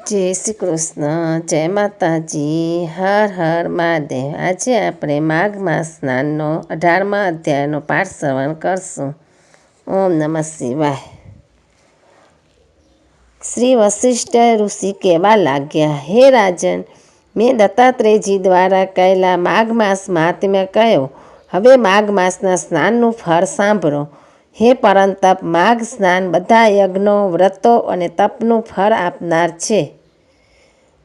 જય શ્રી કૃષ્ણ, જય માતાજી, હર હર મહાદેવ। આજે આપણે માઘ માસ સ્નાનનો 18મા અધ્યાયનો પાઠ શ્રવણ કરશું। ઓમ નમઃ શિવાય। શ્રી વશિષ્ઠ ઋષિ કહેવા લાગ્યા, હે રાજન, મેં દત્તાત્રેયજી દ્વારા કહેલા માઘ માસ મહાત્મ્ય કહ્યો। હવે માઘ માસના સ્નાનનું ફળ સાંભળો। હે પરંતપ, માઘ સ્નાન બધા યજ્ઞો, વ્રતો અને તપનું ફળ આપનાર છે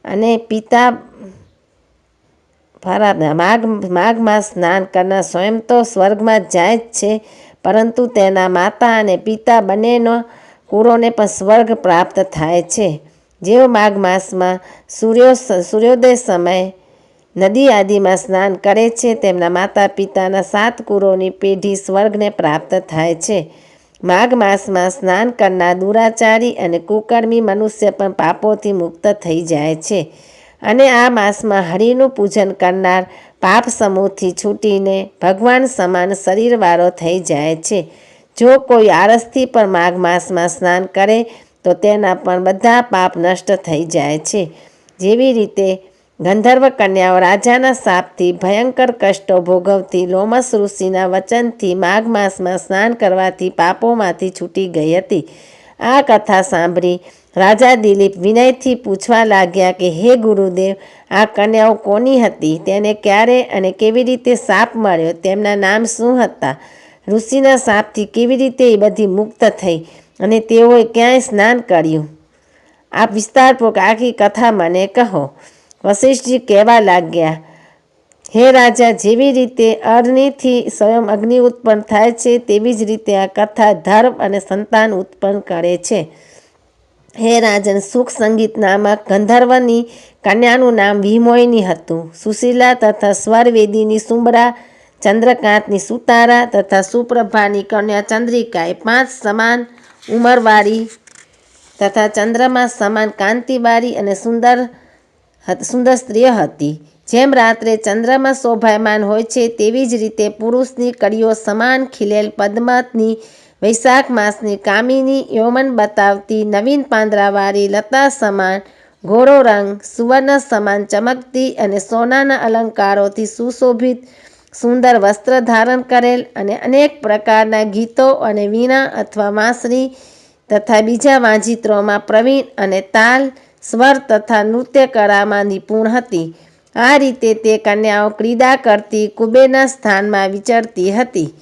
અને માઘ માસ સ્નાન કરનાર સ્વયં તો સ્વર્ગમાં જાય જ છે, પરંતુ તેના માતા અને પિતા બંનેનો કુળોને પણ સ્વર્ગ પ્રાપ્ત થાય છે। જેઓ માઘ માસમાં સૂર્યોદય સમયે નદી આદિમાં સ્નાન કરે છે, તેમના માતા પિતાના 7 કુળોની પેઢી સ્વર્ગને પ્રાપ્ત થાય છે। માઘ માસમાં સ્નાન કરનાર દુરાચારી અને કુકર્મી મનુષ્ય પણ પાપોથી મુક્ત થઈ જાય છે અને આ માસમાં હરિનું પૂજન કરનાર પાપ સમૂહથી છૂટીને ભગવાન સમાન શરીરવાળો થઈ જાય છે। જો કોઈ આળસથી પણ માઘ માસમાં સ્નાન કરે તો તેના પણ બધા પાપ નષ્ટ થઈ જાય છે। જેવી રીતે ગંધર્વ કન્યાઓ રાજાના શાપથી ભયંકર કષ્ટો ભોગવતી લોમસ ઋષિના વચનથી માઘ માસમાં સ્નાન કરવાથી પાપોમાંથી છૂટી ગઈ હતી। આ કથા સાંભળી રાજા દિલીપ વિનયથી પૂછવા લાગ્યા કે, હે ગુરુદેવ, આ કન્યાઓ કોની હતી? તેને ક્યારે અને કેવી રીતે શાપ મળ્યો? તેમના નામ શું હતા? ઋષિના શાપથી કેવી રીતે એ બધી મુક્ત થઈ અને તેઓએ ક્યાંય સ્નાન કર્યું? આપ વિસ્તારપૂર્વક આખી કથા મને કહો। વશિષ્ઠજી કહેવા લાગ્યા, હે રાજા, જેવી રીતે અગ્નિથી સ્વયં અગ્નિ ઉત્પન્ન થાય છે, તેવી જ રીતે આ કથા ધર્મ અને સંતાન ઉત્પન્ન કરે છે। હે રાજન, સુખ સંગીત નામક ગંધર્વની કન્યાનું નામ વિમોહિની હતું। સુશીલા તથા સ્વરવેદીની સુંબરા, ચંદ્રકાંતની સુતારા તથા સુપ્રભાની કન્યા ચંદ્રિકા એ 5 સમાન ઉંમરવાળી તથા ચંદ્રમા સમાન કાંતિવાળી અને સુંદર સ્ત્રીઓ હતી। જેમ રાત્રે ચંદ્રમાં શોભાયમાન હોય છે, તેવી જ રીતે પુરુષની કળીઓ સમાન ખીલેલ પદ્મની વૈશાખ માસની કામિની યૌવન બતાવતી નવીન પાંદડાવાળી લતા સમાન ઘોડો રંગ, સુવર્ણ સમાન ચમકતી અને સોનાના અલંકારોથી સુશોભિત સુંદર વસ્ત્ર ધારણ કરેલ અને અનેક પ્રકારના ગીતો અને વીણા અથવા વાંસળી તથા બીજા વાજિંત્રોમાં પ્રવીણ અને તાલ, સ્વર તથા નૃત્ય કળામાં નિપુણ હતી। આ રીતે તે કન્યાઓ ક્રીડા કરતી કુબેરના સ્થાનમાં વિચરતી હતી।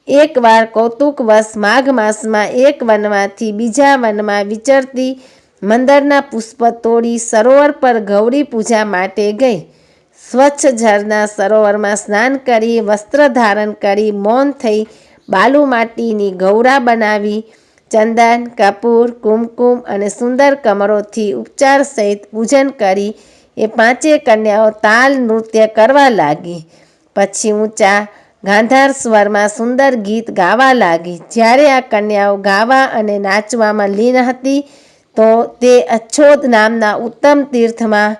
એકવાર કૌતુકવશ માઘ માસમાં એક વનમાંથી બીજા વનમાં વિચરતી મંદરના પુષ્પ તોડી સરોવર પર ગૌરી પૂજા માટે ગઈ। સ્વચ્છ ઝરણા સરોવરમાં સ્નાન કરી, વસ્ત્ર ધારણ કરી, મૌન થઈ, બાલુ માટીની ગૌરા બનાવી, ચંદન, કપૂર, કુમકુમ અને સુંદર કમળોથી ઉપચાર સહિત પૂજન કરી એ 5 કન્યાઓ તાલ નૃત્ય કરવા લાગી। પછી ઊંચા ગાંધાર સ્વરમાં સુંદર ગીત ગાવા લાગી। જ્યારે આ કન્યાઓ ગાવા અને નાચવામાં લીન હતી તો તે અચ્છોદ નામના ઉત્તમ તીર્થમાં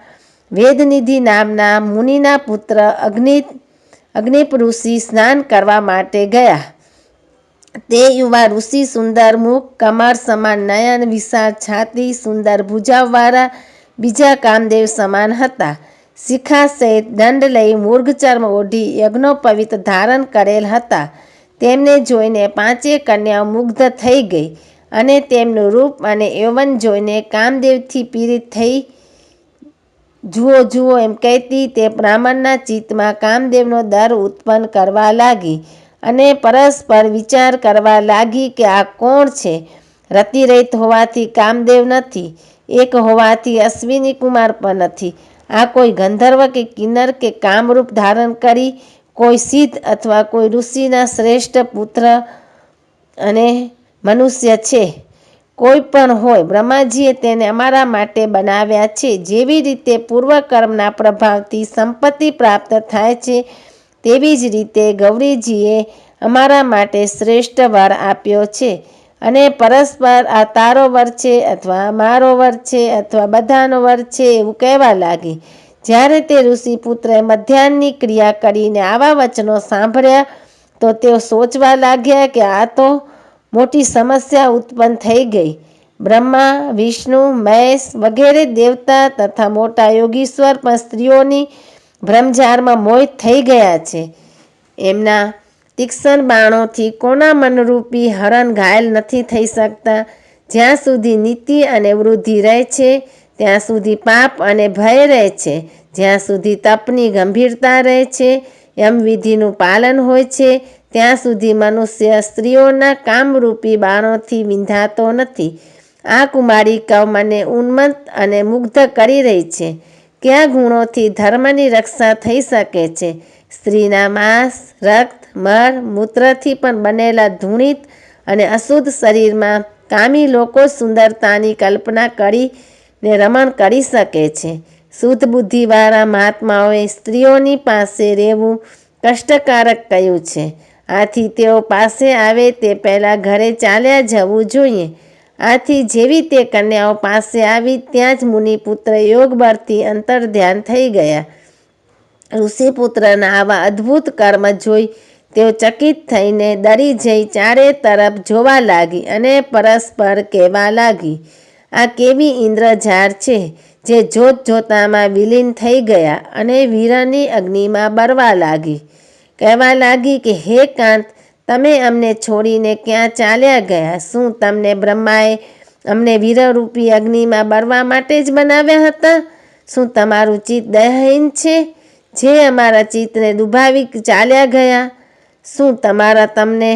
વેદનિધિ નામના મુનિના પુત્ર અગ્નિપ ઋષિ સ્નાન કરવા માટે ગયા। તે યુવા ઋષિ સુંદર મુખ, કમળ સમાન નયન, વિશાળ છાતી, સુંદર ભુજાઓવાળા બીજા કામદેવ સમાન હતા। શિખા સહિત દંડ લઈ મૃગચર્મ ઓઢી યજ્ઞોપવિત ધારણ કરેલ હતા। તેમને જોઈને 5 કન્યાઓ મુગ્ધ થઈ ગઈ અને તેમનું રૂપ અને યૌવન જોઈને કામદેવથી પીડિત થઈ જુઓ જુઓ એમ કહેતી તે બ્રાહ્મણના ચિત્તમાં કામદેવનો દર ઉત્પન્ન કરવા લાગી અને પરસ્પર વિચાર કરવા લાગી કે આ કોણ છે? રતિરહિત હોવાથી કામદેવ નથી, એક હોવાથી અશ્વિની કુમાર પણ નથી। આ કોઈ ગંધર્વ કે કિન્નર કે કામરૂપ ધારણ કરી કોઈ સિદ્ધ અથવા કોઈ ઋષિના શ્રેષ્ઠ પુત્ર અને મનુષ્ય છે। કોઈ પણ હોય, બ્રહ્માજીએ તેને અમારા માટે બનાવ્યા છે। જેવી રીતે પૂર્વકર્મના પ્રભાવથી સંપત્તિ પ્રાપ્ત થાય છે, તેવી જ રીતે ગૌરીજીએ અમારા માટે શ્રેષ્ઠ વર આપ્યો છે અને પરસ્પર આ તારો વર છે અથવા મારો વર છે અથવા બધાનો વર છે એવું કહેવા લાગી। જ્યારે તે ઋષિપુત્રએ મધ્યાહનની ક્રિયા કરીને આવા વચનો સાંભળ્યા તો તેઓ સોચવા લાગ્યા કે આ તો મોટી સમસ્યા ઉત્પન્ન થઈ ગઈ। બ્રહ્મા, વિષ્ણુ, મહેશ વગેરે દેવતા તથા મોટા યોગીશ્વર પણ સ્ત્રીઓની ભ્રમજાળમાં મોહિત થઈ ગયા છે. એમના તીક્ષ્ણ બાણોથી કોના મનરૂપી હરણ ઘાયલ નથી થઈ શકતા. જ્યાં સુધી નીતિ અને વૃદ્ધિ રહે છે ત્યાં સુધી પાપ અને ભય રહે છે. જ્યાં સુધી તપની ગંભીરતા રહે છે, યમવિધિનું પાલન હોય છે, ત્યાં સુધી મનુષ્ય સ્ત્રીઓના કામરૂપી બાણોથી વિંધાતો નથી. આ કુમારિકાઓ મને ઉન્મત્ત અને મુગ્ધ કરી રહી છે. કયા ગુણોથી ધર્મની રક્ષા થઈ શકે છે? સ્ત્રીના માંસ, રક્ત, મળ, મૂત્રથી પણ બનેલા ધૂણિત અને અશુદ્ધ શરીરમાં કામી લોકો સુંદરતાની કલ્પના કરીને રમણ કરી શકે છે. શુદ્ધ બુદ્ધિવાળા મહાત્માઓએ સ્ત્રીઓની પાસે રહેવું કષ્ટકારક કહ્યું છે. આથી તેઓ પાસે આવે તે પહેલાં ઘરે ચાલ્યા જવું જોઈએ. આથી જેવી તે કન્યાઓ પાસે આવી ત્યાં જ મુનિપુત્ર યોગબળથી અંતર્ધ્યાન થઈ ગયા. ઋષિપુત્રના આવા અદ્ભુત કર્મ જોઈ તેઓ ચકિત થઈને ડરી જઈ ચારે તરફ જોવા લાગી અને પરસ્પર કહેવા લાગી, આ કેવી ઇન્દ્રજાળ છે જે જોત જોતામાં વિલીન થઈ ગયા અને વીરની અગ્નિમાં બળવા લાગી. કહેવા લાગી કે હે કાંત, તમે અમને છોડીને ક્યાં ચાલ્યા ગયા? શું તમને બ્રહ્માએ અમને વીરરૂપી અગ્નિમાં બળવા માટે જ બનાવ્યા હતા? શું તમારું ચિત્ત દયાહીન છે જે અમારા ચિત્તને દુભાવી ચાલ્યા ગયા? શું તમને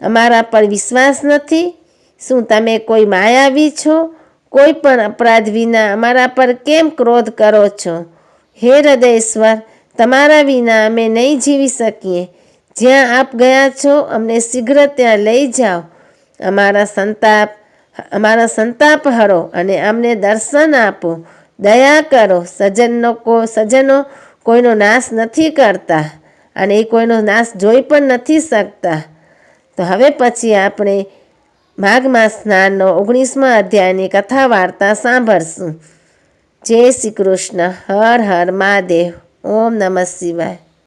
અમારા પર વિશ્વાસ નથી? શું તમે કોઈ માયાવી છો? કોઈ પણ અપરાધ વિના અમારા પર કેમ ક્રોધ કરો છો? હે હૃદયેશ્વર, તમારા વિના અમે નહીં જીવી શકીએ. જ્યાં આપ ગયા છો અમને શીઘ્ર ત્યાં લઈ જાઓ. અમારા સંતાપ હરો અને અમને દર્શન આપો. દયા કરો. સજ્જનો કોઈનો નાશ નથી કરતા અને એ કોઈનો નાશ જોઈ પણ નથી શકતા. તો હવે પછી આપણે માઘ માસ સ્નાનનો 19મા અધ્યાયની કથા વાર્તા સાંભળશું. જય શ્રી કૃષ્ણ. હર હર મહાદેવ. ઓમ નમઃ શિવાય.